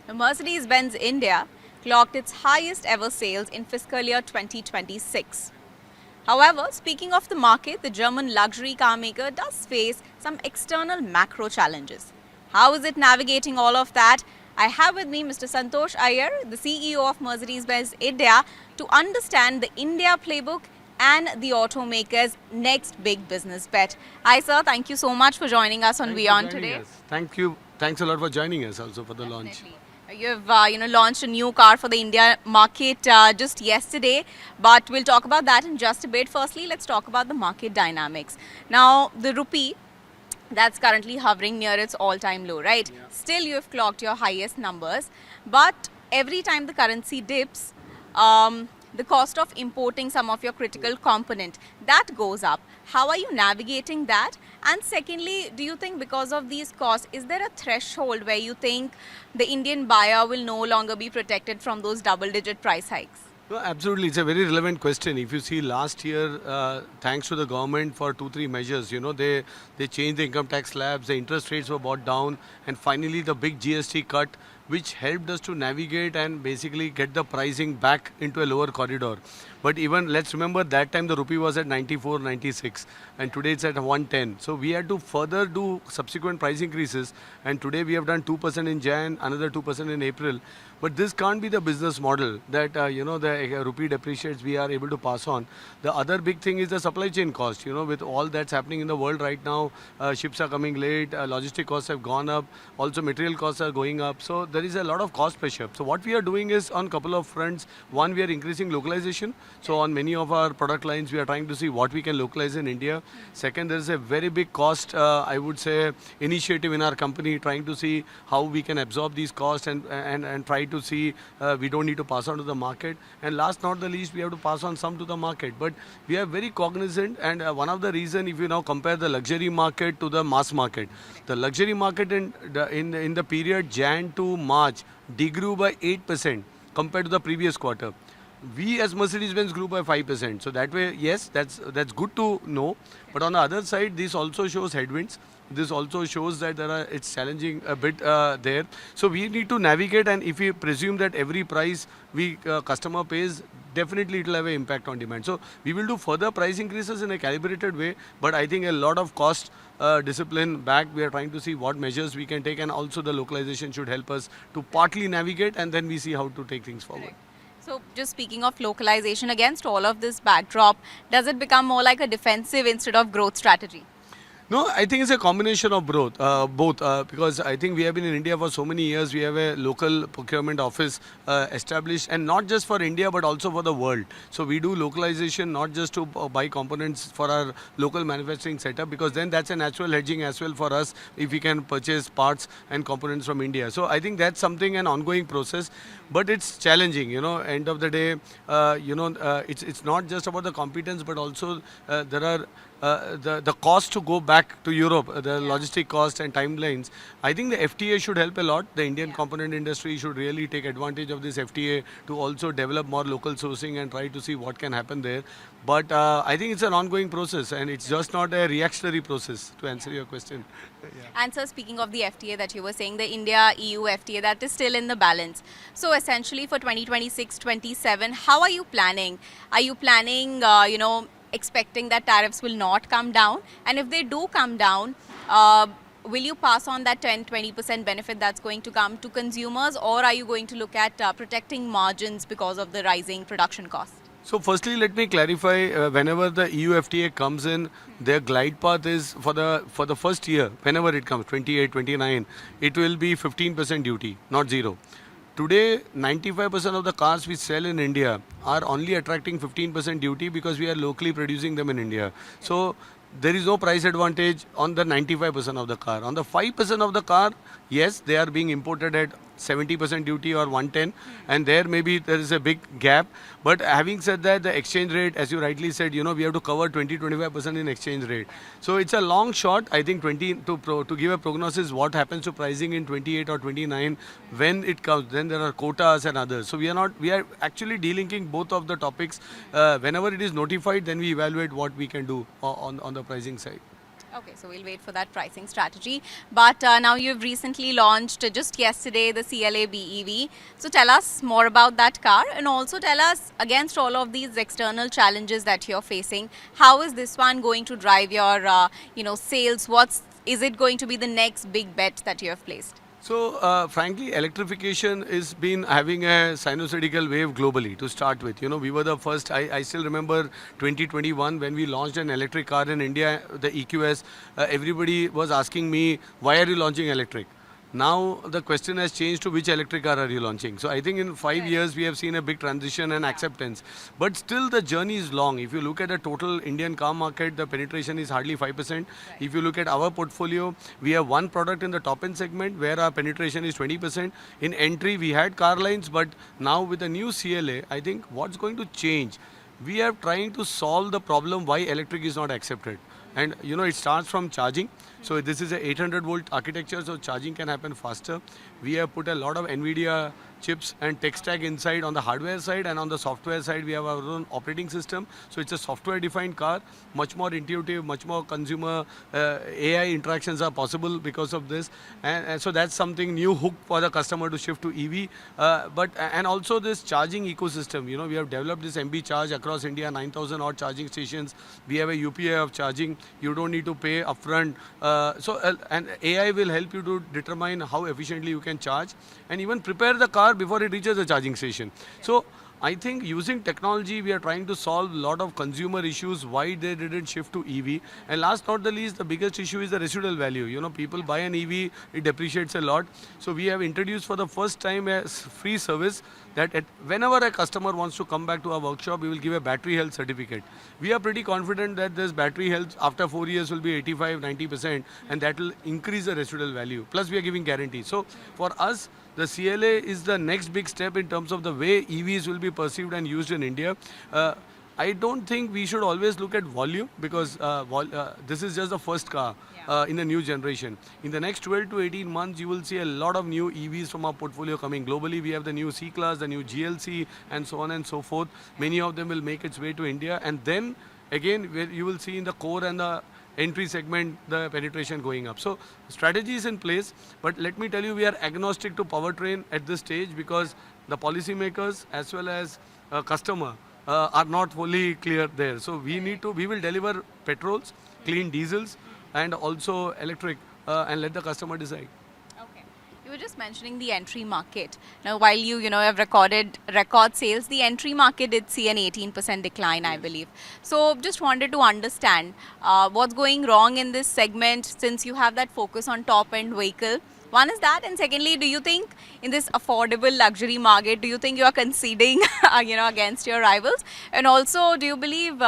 The Mercedes-Benz India clocked its highest ever sales in fiscal year 2026. However, speaking of the market, the German luxury car maker does face some external macro challenges. How is it navigating all of that? I have with me Mr. Santosh Iyer, the CEO of Mercedes-Benz India, to understand the India playbook and the automaker's next big business bet. Hi sir, thank you so much for joining us on Thanks for WION joining today. us. Thank you. Thanks a lot for joining us also for the launch. Definitely. You've launched a new car for the India market just yesterday, but we'll talk about that in just a bit. Firstly, let's talk about the market dynamics. Now, the rupee that's currently hovering near its all-time low, right? Yeah. Still, you have clocked your highest numbers, but every time the currency dips, the cost of importing some of your critical component that goes up. How are you navigating that? And secondly, do you think because of these costs, is there a threshold where you think the Indian buyer will no longer be protected from those double-digit price hikes? No, absolutely. It's a very relevant question. If you see last year, thanks to the government for 2-3 measures, they changed the income tax slabs, the interest rates were brought down, and finally the big GST cut, which helped us to navigate and basically get the pricing back into a lower corridor. But even let's remember that time the rupee was at 94, 96, and today it's at 110. So we had to further do subsequent price increases, and today we have done 2% in Jan, another 2% in April. But this can't be the business model that the rupee depreciates, we are able to pass on. The other big thing is the supply chain cost. With all that's happening in the world right now, ships are coming late, logistic costs have gone up, also material costs are going up. So there is a lot of cost pressure. So what we are doing is on a couple of fronts. One, we are increasing localization. So on many of our product lines, we are trying to see what we can localize in India. Second, there is a very big cost, I would say, initiative in our company trying to see how we can absorb these costs and try to see we don't need to pass on to the market. And last not the least, we have to pass on some to the market. But we are very cognizant, and one of the reason, if you now compare the luxury market to the mass market, the luxury market in the period Jan to March degrew by 8% compared to the previous quarter. We as Mercedes-Benz grew by 5%. So that way, yes, that's good to know. But on the other side, this also shows headwinds. This also shows that it's challenging a bit there. So we need to navigate, and if we presume that every price we customer pays, definitely it will have an impact on demand. So we will do further price increases in a calibrated way, but I think a lot of cost discipline back. We are trying to see what measures we can take, and also the localization should help us to partly navigate, and then we see how to take things forward. Correct. So just speaking of localization, against all of this backdrop, does it become more like a defensive instead of growth strategy? No, I think it's a combination of both. Because I think we have been in India for so many years. We have a local procurement office established, and not just for India but also for the world. So we do localization not just to buy components for our local manufacturing setup, because then that's a natural hedging as well for us if we can purchase parts and components from India. So I think that's something, an ongoing process, but it's challenging. End of the day, it's not just about the competence, but also there are the cost to go back to Europe, the logistic cost and timelines. I think the FTA should help a lot. The Indian component industry should really take advantage of this FTA to also develop more local sourcing and try to see what can happen there. But I think it's an ongoing process, and it's just not a reactionary process, to answer your question. And sir, speaking of the FTA that you were saying, the India-EU FTA, that is still in the balance. So essentially for 2026-27, how are you planning? Are you planning, expecting that tariffs will not come down? And if they do come down, will you pass on that 10-20% benefit that's going to come to consumers, or are you going to look at protecting margins because of the rising production costs? So firstly, let me clarify, whenever the EU FTA comes in, their glide path is for the first year, whenever it comes, 28, 29, it will be 15% duty, not zero. Today, 95% of the cars we sell in India are only attracting 15% duty because we are locally producing them in India. So there is no price advantage on the 95% of the car. On the 5% of the car, yes, they are being imported at 70% duty or 110, and there maybe there is a big gap. But having said that, the exchange rate, as you rightly said, we have to cover 20-25% in exchange rate. So it's a long shot. I think to give a prognosis what happens to pricing in 28 or 29 when it comes. Then there are quotas and others. So we are actually delinking both of the topics. Whenever it is notified, then we evaluate what we can do on the pricing side. Okay, so we'll wait for that pricing strategy. But now you've recently launched just yesterday the CLA BEV. So tell us more about that car, and also tell us, against all of these external challenges that you're facing, how is this one going to drive your sales? Is it going to be the next big bet that you have placed? So, frankly, electrification is been having a sinusoidal wave globally to start with. You know, we were the first. I still remember 2021 when we launched an electric car in India, the EQS. Everybody was asking me, why are you launching electric? Now the question has changed to which electric car are you launching. So I think in 5 years we have seen a big transition and acceptance. But still the journey is long. If you look at the total Indian car market, the penetration is hardly 5%. If you look at our portfolio, we have one product in the top end segment where our penetration is 20%. In entry we had car lines, but now with the new CLA, I think what's going to change? We are trying to solve the problem why electric is not accepted. And you know, it starts from charging. So this is a 800 volt architecture, so charging can happen faster. We have put a lot of NVIDIA chips and tech stack inside on the hardware side, and on the software side we have our own operating system. So it's a software defined car, much more intuitive, much more consumer AI interactions are possible because of this. And so that's something new hook for the customer to shift to EV. And also this charging ecosystem, you know, we have developed this MB charge across India, 9,000 odd charging stations. We have a UPI of charging. You don't need to pay upfront. And AI will help you to determine how efficiently you can charge and even prepare the car before it reaches the charging station. So I think using technology, we are trying to solve a lot of consumer issues, why they didn't shift to EV. And last not the least, the biggest issue is the residual value. You know, people buy an EV, it depreciates a lot. So we have introduced for the first time a free service that whenever a customer wants to come back to our workshop, we will give a battery health certificate. We are pretty confident that this battery health after 4 years will be 85, 90%, and that will increase the residual value. Plus we are giving guarantee. So for us, the CLA is the next big step in terms of the way EVs will be perceived and used in India. I don't think we should always look at volume because this is just the first car in the new generation. In the next 12 to 18 months, you will see a lot of new EVs from our portfolio coming. Globally, we have the new C-Class, the new GLC, and so on and so forth. Many of them will make its way to India. And then, again, you will see in the core and the entry segment, the penetration going up. So strategy is in place, but let me tell you, we are agnostic to powertrain at this stage because the policymakers as well as customer are not fully clear there. So we will deliver petrols, clean diesels, and also electric, and let the customer decide. You were just mentioning the entry market. Now, while you have recorded record sales, the entry market did see an 18% decline, I believe. So, just wanted to understand what's going wrong in this segment since you have that focus on top-end vehicle. One is that, and secondly, do you think in this affordable luxury market, do you think you are conceding, against your rivals? And also, do you believe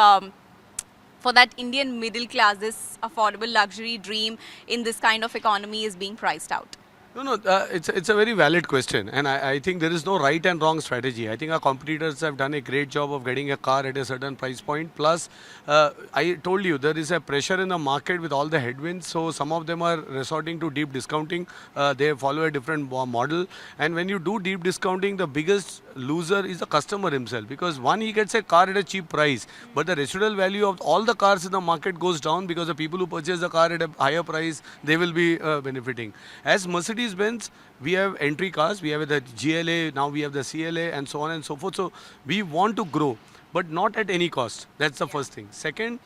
for that Indian middle class, this affordable luxury dream in this kind of economy is being priced out? No, it's a very valid question, and I think there is no right and wrong strategy. I think our competitors have done a great job of getting a car at a certain price point. Plus, I told you there is a pressure in the market with all the headwinds. So some of them are resorting to deep discounting. They follow a different model, and when you do deep discounting, the biggest loser is the customer himself because one, he gets a car at a cheap price, but the residual value of all the cars in the market goes down because the people who purchase the car at a higher price, they will be benefiting. As Mercedes-Benz, we have entry cars, we have the GLA, now we have the CLA, and so on and so forth. So we want to grow, but not at any cost. That's the first thing. Second,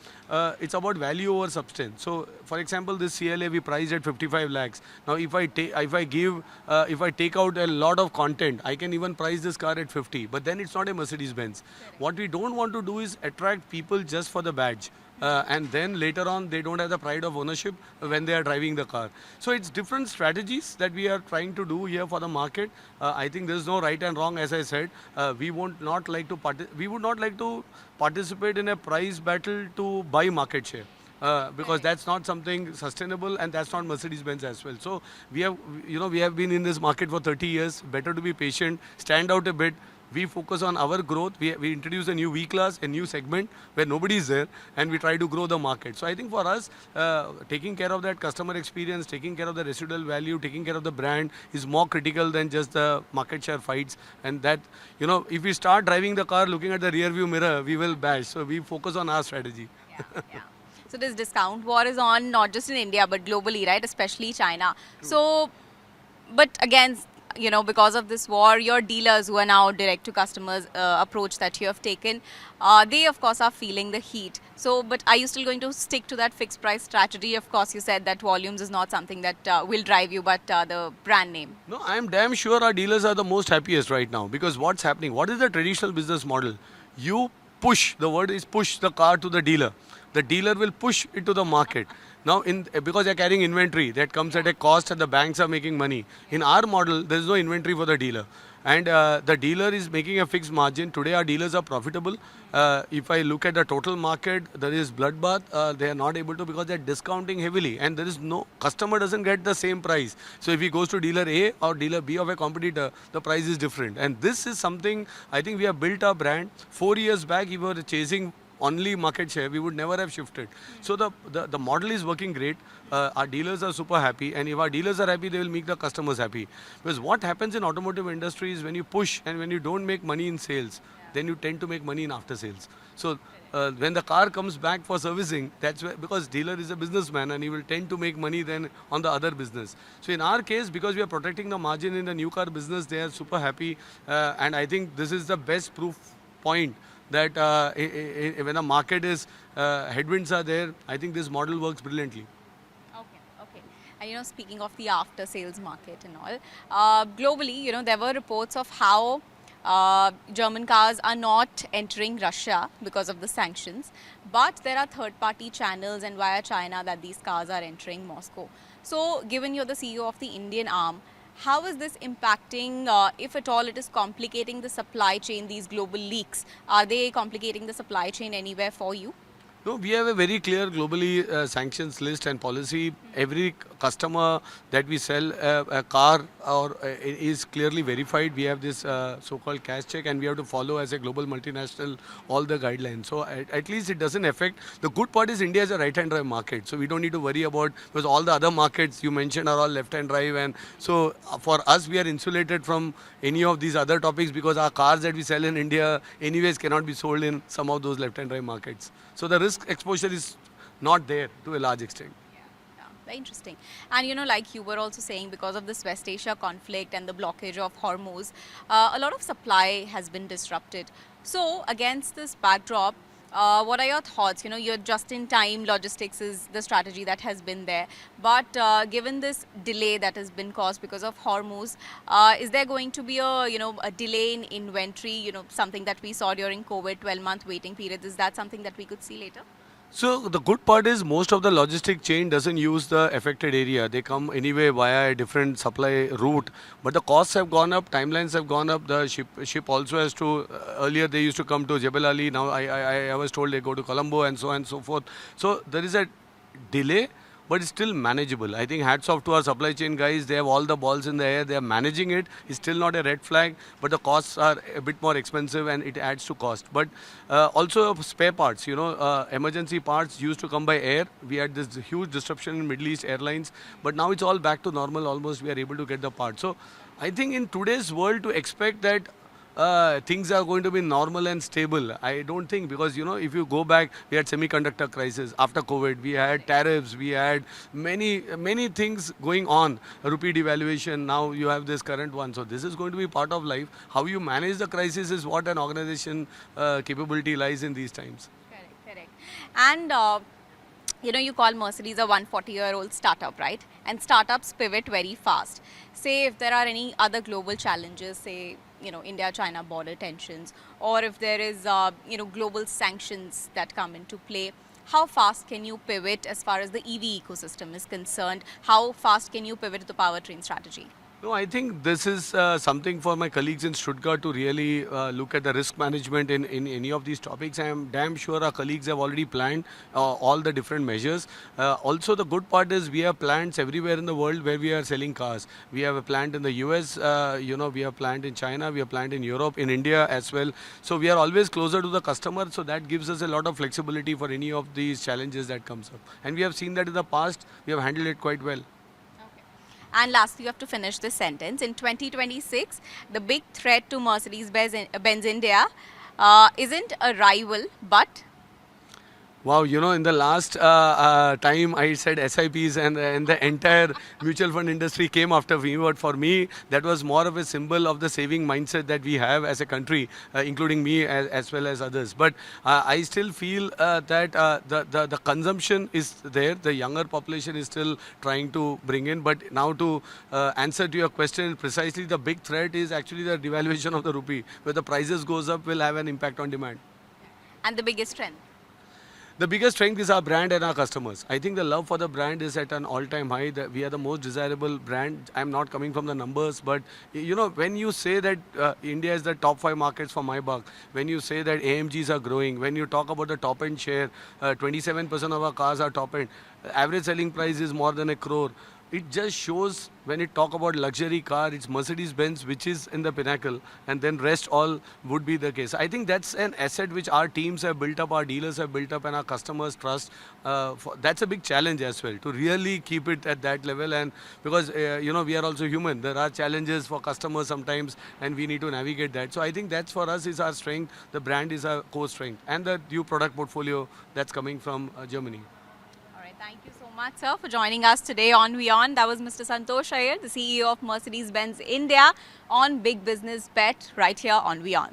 it's about value over substance. So, for example, this CLA we priced at 55 lakhs. Now, if I take out a lot of content, I can even price this car at 50. But then it's not a Mercedes-Benz. What we don't want to do is attract people just for the badge. And then later on, they don't have the pride of ownership when they are driving the car. So it's different strategies that we are trying to do here for the market. I think there is no right and wrong, as I said. We would not like to participate in a price battle to buy market share. Because that's not something sustainable, and that's not Mercedes-Benz as well. So we have been in this market for 30 years. Better to be patient, stand out a bit. We focus on our growth. We introduce a new V-Class, a new segment where nobody is there, and we try to grow the market. So I think for us, taking care of that customer experience, taking care of the residual value, taking care of the brand is more critical than just the market share fights. And that, if we start driving the car looking at the rear view mirror, we will bash. So we focus on our strategy. Yeah. So this discount war is on not just in India but globally, right? Especially China. So, but again, because of this war, your dealers who are now direct to customers approach that you have taken, they of course are feeling the heat. So, but are you still going to stick to that fixed price strategy? Of course, you said that volumes is not something that will drive you, but the brand name. No, I am damn sure our dealers are the most happiest right now because what's happening? What is the traditional business model? You push, the word is push the car to the dealer. The dealer will push it to the market. Now, because they're carrying inventory that comes at a cost and the banks are making money. In our model, there is no inventory for the dealer. And the dealer is making a fixed margin. Today, our dealers are profitable. If I look at the total market, there is bloodbath. They are not able to because they're discounting heavily, and there is no customer doesn't get the same price. So if he goes to dealer A or dealer B of a competitor, the price is different. And this is something I think we have built our brand. 4 years back, we were chasing only market share, we would never have shifted. So the model is working great. Our dealers are super happy, and if our dealers are happy, they will make the customers happy. Because what happens in automotive industry is when you push and when you don't make money in sales, then you tend to make money in after sales. So when the car comes back for servicing, that's where, because dealer is a businessman and he will tend to make money then on the other business. So in our case, because we are protecting the margin in the new car business, they are super happy. And I think this is the best proof point that when the market is, headwinds are there, I think this model works brilliantly. Okay, okay. And speaking of the after sales market and all, globally, there were reports of how German cars are not entering Russia because of the sanctions, but there are third-party channels and via China that these cars are entering Moscow. So, given you're the CEO of the Indian arm, how is this impacting, if at all it is complicating the supply chain, these global leaks? Are they complicating the supply chain anywhere for you? No, we have a very clear globally sanctions list and policy. Every customer that we sell a car or is clearly verified. We have this so-called cash check, and we have to follow as a global multinational all the guidelines. So at least it doesn't affect. The good part is India is a right-hand drive market, so we don't need to worry about, because all the other markets you mentioned are all left-hand drive, and so for us we are insulated from any of these other topics because our cars that we sell in India anyways cannot be sold in some of those left-hand drive markets. So the risk exposure is not there to a large extent. Yeah, very interesting. And like you were also saying, because of this West Asia conflict and the blockage of Hormuz, a lot of supply has been disrupted. So against this backdrop, what are your thoughts? Your just-in-time logistics is the strategy that has been there. But given this delay that has been caused because of Hormuz, is there going to be a delay in inventory? Something that we saw during COVID, 12-month waiting period. Is that something that we could see later? So the good part is most of the logistic chain doesn't use the affected area. They come anyway via a different supply route. But the costs have gone up, timelines have gone up. The ship also has to, earlier they used to come to Jebel Ali. Now I was told they go to Colombo and so on and so forth. So there is a delay, but it's still manageable. I think hats off to our supply chain guys. They have all the balls in the air. They are managing it. It's still not a red flag, but the costs are a bit more expensive and it adds to cost. But also spare parts, emergency parts used to come by air. We had this huge disruption in Middle East airlines, but now it's all back to normal almost. We are able to get the parts. So I think in today's world to expect that things are going to be normal and stable, I don't think, because if you go back, we had semiconductor crisis after COVID, we had tariffs, we had many things going on, rupee devaluation, now you have this current one. So this is going to be part of life. How you manage the crisis is what an organization capability lies in these times. Correct. And you call Mercedes a 140-year-old startup, right? And startups pivot very fast. Say if there are any other global challenges, say India-China border tensions, or if there is global sanctions that come into play, how fast can you pivot as far as the EV ecosystem is concerned? How fast can you pivot to the powertrain strategy? No, I think this is something for my colleagues in Stuttgart to really look at the risk management in any of these topics. I am damn sure our colleagues have already planned all the different measures. Also, the good part is we have plants everywhere in the world where we are selling cars. We have a plant in the US, we have plant in China, we have plant in Europe, in India as well. So we are always closer to the customer. So that gives us a lot of flexibility for any of these challenges that comes up. And we have seen that in the past, we have handled it quite well. And lastly, you have to finish this sentence. In 2026, the big threat to Mercedes-Benz India isn't a rival, but? Wow, in the last time I said SIPs and the entire mutual fund industry came after me. But for me, that was more of a symbol of the saving mindset that we have as a country, including me as well as others. But I still feel that the consumption is there. The younger population is still trying to bring in. But now to answer to your question, precisely the big threat is actually the devaluation of the rupee. Where the prices goes up will have an impact on demand. And the biggest strength? The biggest strength is our brand and our customers. I think the love for the brand is at an all-time high. We are the most desirable brand. I'm not coming from the numbers, but when you say that India is the top 5 markets for my buck, when you say that AMGs are growing, when you talk about the top-end share, 27% of our cars are top-end. Average selling price is more than 1 crore. It just shows when you talk about luxury car, it's Mercedes-Benz which is in the pinnacle, and then rest all would be the case. I think that's an asset which our teams have built up, our dealers have built up, and our customers trust. That's a big challenge as well to really keep it at that level. And because we are also human, there are challenges for customers sometimes, and we need to navigate that. So I think that's for us is our strength. The brand is our core strength, and the new product portfolio that's coming from Germany. All right, thank you so much, sir, for joining us today on WION. That was Mr. Santosh Iyer, the CEO of Mercedes-Benz India, on Big Business Bet right here on WION.